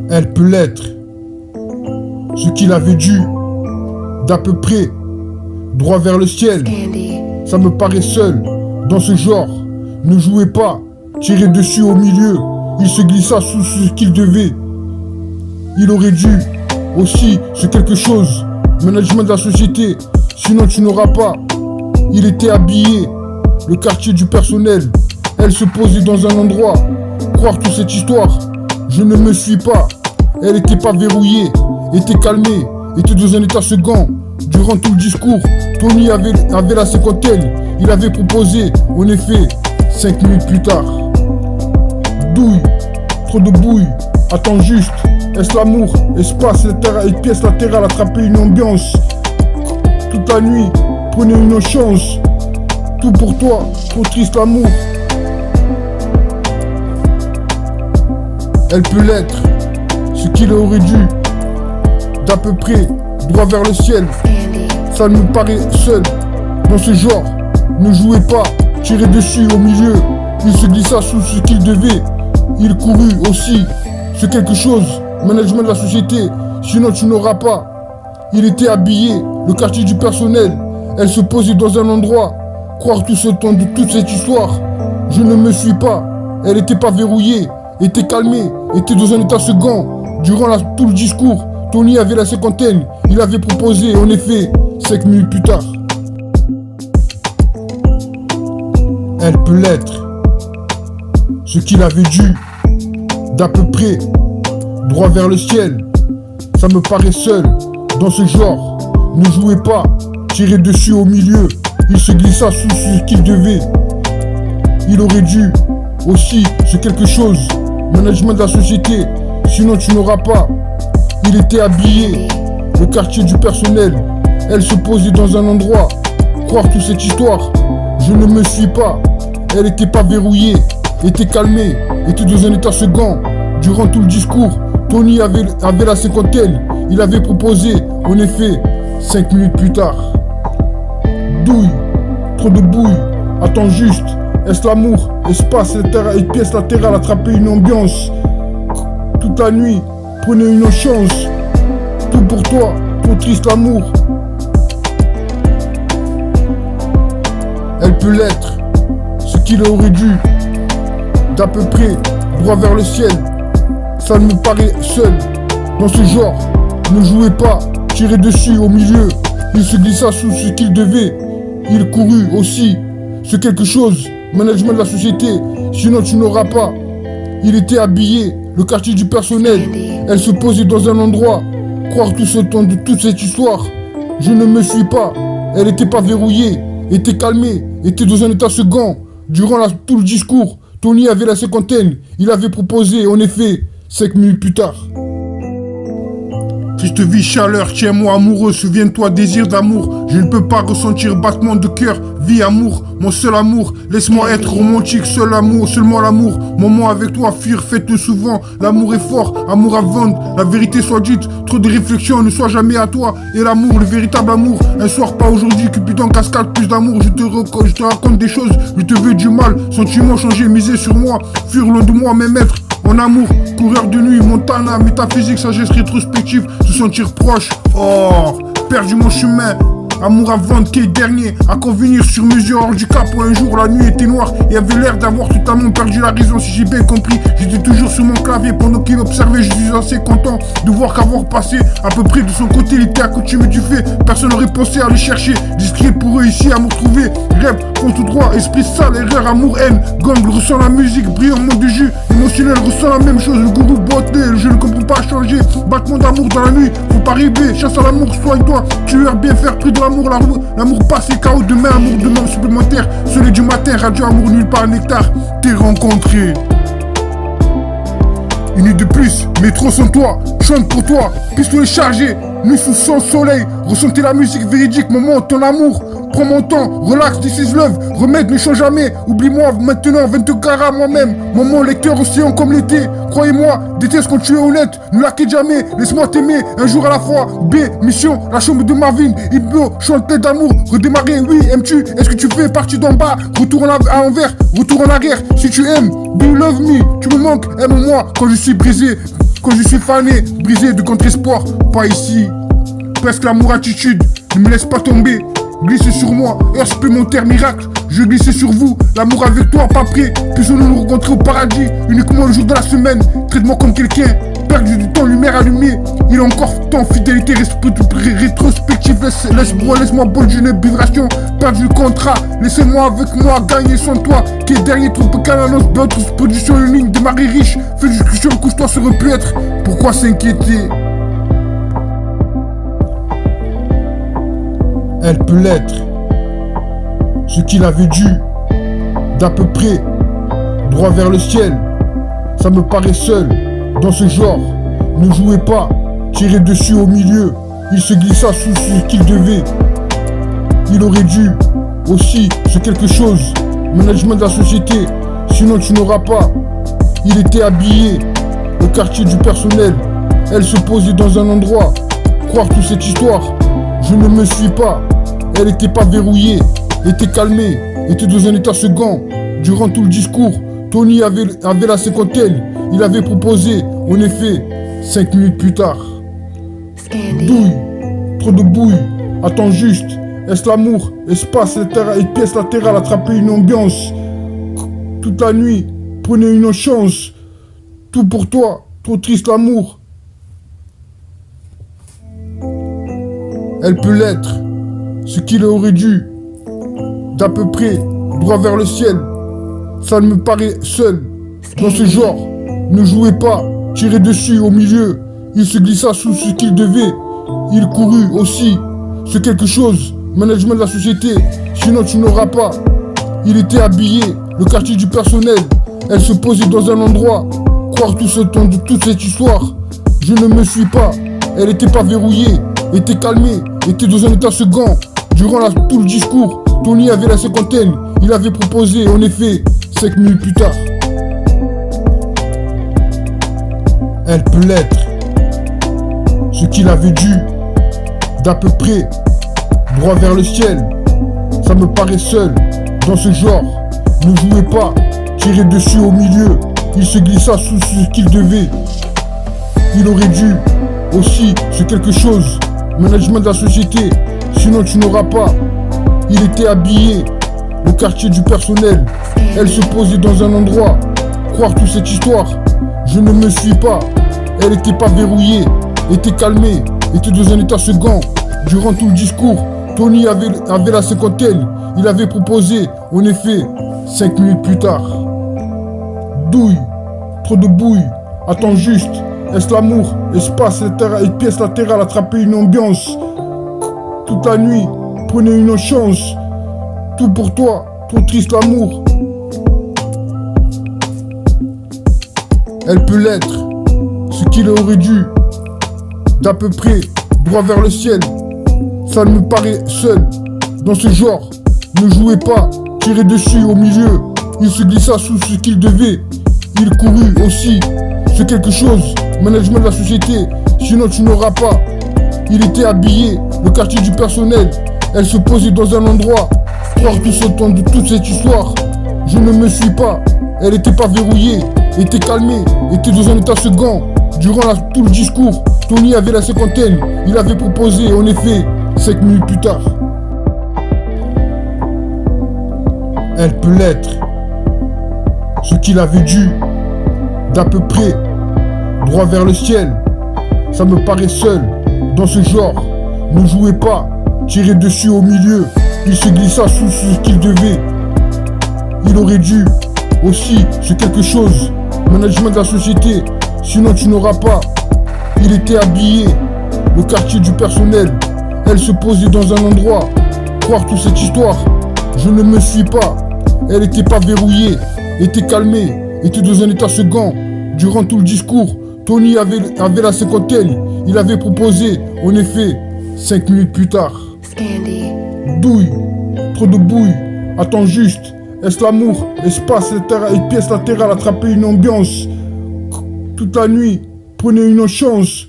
Elle peut l'être. Ce qu'il avait dû, d'à peu près, droit vers le ciel. Ça me paraît seul, dans ce genre. Ne jouez pas, tirez dessus au milieu. Il se glissa sous ce qu'il devait. Il aurait dû, aussi, ce quelque chose. Management de la société, sinon tu n'auras pas. Il était habillé, le quartier du personnel. Elle se posait dans un endroit. Croire toute cette histoire, je ne me suis pas. Elle était pas verrouillée, était calmée, était dans un état second. Durant tout le discours, Tony avait la cinquantaine. Il avait proposé, en effet, 5 minutes plus tard. Douille, trop de bouille, attends juste. Est-ce l'amour, espace, et pièce latérale, attraper une ambiance. Toute la nuit, prenez une chance. Tout pour toi, trop triste l'amour. Elle peut l'être, ce qu'il aurait dû, d'à peu près, droit vers le ciel. Ça me paraît seul, dans ce genre. Ne jouez pas, tirez dessus au milieu. Il se glissa sous ce qu'il devait. Il courut aussi, ce quelque chose. Management de la société, sinon tu n'auras pas. Il était habillé, le quartier du personnel. Elle se posait dans un endroit. Croire tout ce temps de toute cette histoire, je ne me suis pas. Elle n'était pas verrouillée, était calmée, était dans un état second. Durant tout le discours, Tony avait la cinquantaine. Il avait proposé, en effet, 5 minutes plus tard. Elle peut l'être. Ce qu'il avait dû, d'à peu près, droit vers le ciel. Ça me paraît seul, dans ce genre. Ne jouez pas, tirez dessus au milieu. Il se glissa sous ce qu'il devait. Il aurait dû, aussi, ce quelque chose. Management de la société, sinon tu n'auras pas. Il était habillé, le quartier du personnel. Elle se posait dans un endroit. Croire toute cette histoire, je ne me suis pas. Elle n'était pas verrouillée, était calmée, était dans un état second. Durant tout le discours, Tony avait la cinquantaine. Il avait proposé, en effet, 5 minutes plus tard. Douille, trop de bouille, attends juste. Est-ce l'amour, espace, et pièce latérale, attraper une ambiance. Toute la nuit, prenez une chance. Tout pour toi, trop triste l'amour. Elle peut l'être, ce qu'il aurait dû, d'à peu près, droit vers le ciel. Ça me paraît seul, dans ce genre. Ne jouez pas, tirez dessus au milieu. Il se glissa sous ce qu'il devait. Il courut aussi, ce quelque chose. Management de la société, sinon tu n'auras pas. Il était habillé, le quartier du personnel. Elle se posait dans un endroit. Croire tout ce temps de toute cette histoire, je ne me suis pas. Elle n'était pas verrouillée, était calmée, était dans un état second. Durant tout le discours, Tony avait la cinquantaine. Il avait proposé, en effet, 5 minutes plus tard. Triste vie, chaleur, tiens-moi amoureux, souviens-toi, désir d'amour. Je ne peux pas ressentir battement de cœur, vie, amour, mon seul amour. Laisse-moi être romantique, seul amour, seulement l'amour. Moment avec toi, fuir, faites-le souvent. L'amour est fort, amour à vendre, la vérité soit dite. Trop de réflexions, ne sois jamais à toi. Et l'amour, le véritable amour. Un soir, pas aujourd'hui, Cupidon cascade, plus d'amour. Je te raconte des choses, je te veux du mal. Sentiments changés, miser sur moi. Fuir loin de moi, mes maîtres. En amour, coureur de nuit, Montana, métaphysique, sagesse rétrospective, se sentir proche, or, perdu mon chemin. Amour à vendre, quai dernier, à convenir sur mesure, hors du cap où un jour la nuit était noire et avait l'air d'avoir totalement perdu la raison. Si j'ai bien compris, j'étais toujours sur mon clavier pendant qu'il observait. Je suis assez content de voir qu'avoir passé à peu près de son côté, il était accoutumé du fait. Personne n'aurait pensé à le chercher, discret pour eux ici, amour trouvé. Rêve, fond tout droit, esprit sale, erreur, amour, haine. Gang ressent la musique, brillant, monde de jus. Émotionnel ressent la même chose, le gourou boité, je ne comprends pas changer. Battement d'amour dans la nuit, faut pas rêver, chasse à l'amour, soigne-toi. Tueur bien faire, pris de l'amour, l'amour passé, chaos demain, amour demain supplémentaire. Soleil du matin, radio amour nulle part, nectar. T'es rencontré. Une nuit de plus, métro sans toi, chante pour toi, pistolet chargé, nuit sous son soleil, ressentez la musique véridique, moment, ton amour. Prends mon temps, relax, this is love, remède ne change jamais, oublie-moi maintenant, 22 carats moi-même, moment lecteur océan comme l'été, croyez-moi, déteste quand tu es honnête, ne la quitte jamais, laisse-moi t'aimer, un jour à la fois, B, mission, la chambre de Marvin, Ibno, chante plein d'amour, redémarrer, oui, aimes-tu, est-ce que tu fais partie d'en bas, retour à l'envers, retour en arrière, si tu aimes, do you love me, tu me manques, aime-moi, quand je suis brisé, Quand je suis fané, brisé de contre-espoir, pas ici. Presque l'amour attitude, ne me laisse pas tomber. Glissez sur moi, heure supplémentaire miracle. Je glisse sur vous, l'amour avec toi, pas prêt. Puissions-nous nous rencontrer au paradis, uniquement le jour de la semaine. Traite-moi comme quelqu'un, perdu du temps, lumière allumée. Il est encore temps, fidélité rétrospective. Laisse-moi bonne jeune vibration, perdu le contrat. Laissez-moi avec moi, gagner sans toi. Qui est dernier, trop calme, annonce, d'autres production une ligne, démarrer riche. Fais discussion, couche-toi, ça aurait pu être. Pourquoi s'inquiéter? Elle peut l'être, ce qu'il avait dû, d'à peu près, droit vers le ciel. Ça me paraît seul, dans ce genre. Ne jouez pas, tirez dessus au milieu. Il se glissa sous ce qu'il devait. Il aurait dû, aussi, ce quelque chose. Management de la société, sinon tu n'auras pas. Il était habillé, au quartier du personnel. Elle se posait dans un endroit. Croire toute cette histoire, je ne me suis pas. Elle était pas verrouillée, était calmée, était dans un état second. Durant tout le discours, Tony avait la cinquantaine. Il avait proposé, en effet, 5 minutes plus tard. Douille, trop de bouille, attends juste. Est-ce l'amour, espace, et pièce latérale, attraper une ambiance. Toute la nuit, prenez une chance. Tout pour toi, trop triste l'amour. Elle peut l'être, ce qu'il aurait dû, d'à peu près, droit vers le ciel. Ça me paraît seul, dans ce genre. Ne jouez pas, tirez dessus au milieu. Il se glissa sous ce qu'il devait. Il courut aussi, ce quelque chose, management de la société, sinon tu n'auras pas. Il était habillé, le quartier du personnel. Elle se posait dans un endroit. Croire tout ce temps de toute cette histoire. Je ne me suis pas, elle était pas verrouillée, était calmée, était dans un état second. Durant tout le discours, Tony avait la cinquantaine. Il avait proposé, en effet, 5 minutes plus tard. Elle peut l'être, ce qu'il avait dû, d'à peu près, droit vers le ciel. Ça me paraît seul, dans ce genre. Ne jouez pas, tirez dessus au milieu. Il se glissa sous ce qu'il devait. Il aurait dû, aussi, ce quelque chose, management de la société, sinon tu n'auras pas. Il était habillé, au quartier du personnel. Elle se posait dans un endroit. Croire toute cette histoire, je ne me suis pas. Elle était pas verrouillée, était calmée, était dans un état second. Durant tout le discours, Tony avait la cinquantaine. Il avait proposé, en effet, 5 minutes plus tard. Douille, trop de bouille, attends juste. Est-ce l'amour, espace, et pièce latérale, attraper une ambiance. Toute la nuit, prenez une chance. Tout pour toi, trop triste l'amour. Elle peut l'être, ce qu'il aurait dû, d'à peu près, droit vers le ciel. Ça me paraît seul, dans ce genre. Ne jouez pas, tirez dessus au milieu. Il se glissa sous ce qu'il devait. Il courut aussi, ce quelque chose, management de la société, sinon tu n'auras pas. Il était habillé, le quartier du personnel. Elle se posait dans un endroit. Croire tout ce temps de toute cette histoire, je ne me suis pas. Elle était pas verrouillée, était calmée, était dans un état second. Durant tout le discours, Tony avait la cinquantaine. Il avait proposé, en effet, 5 minutes plus tard. Elle peut l'être, ce qu'il avait dû, d'à peu près, droit vers le ciel. Ça me paraît seul, dans ce genre. Ne jouez pas, tirez dessus au milieu. Il se glissa sous ce qu'il devait. Il aurait dû, aussi, ce quelque chose, management de la société, sinon tu n'auras pas. Il était habillé, le quartier du personnel. Elle se posait dans un endroit. Croire toute cette histoire, je ne me suis pas. Elle était pas verrouillée, était calmée, était dans un état second. Durant tout le discours, Tony avait la cinquantaine. Il avait proposé, en effet, 5 minutes plus tard. Douille, trop de bouille, attends juste. Est-ce l'amour, espace, et pièce latérale, attraper une ambiance. Toute la nuit, prenez une chance.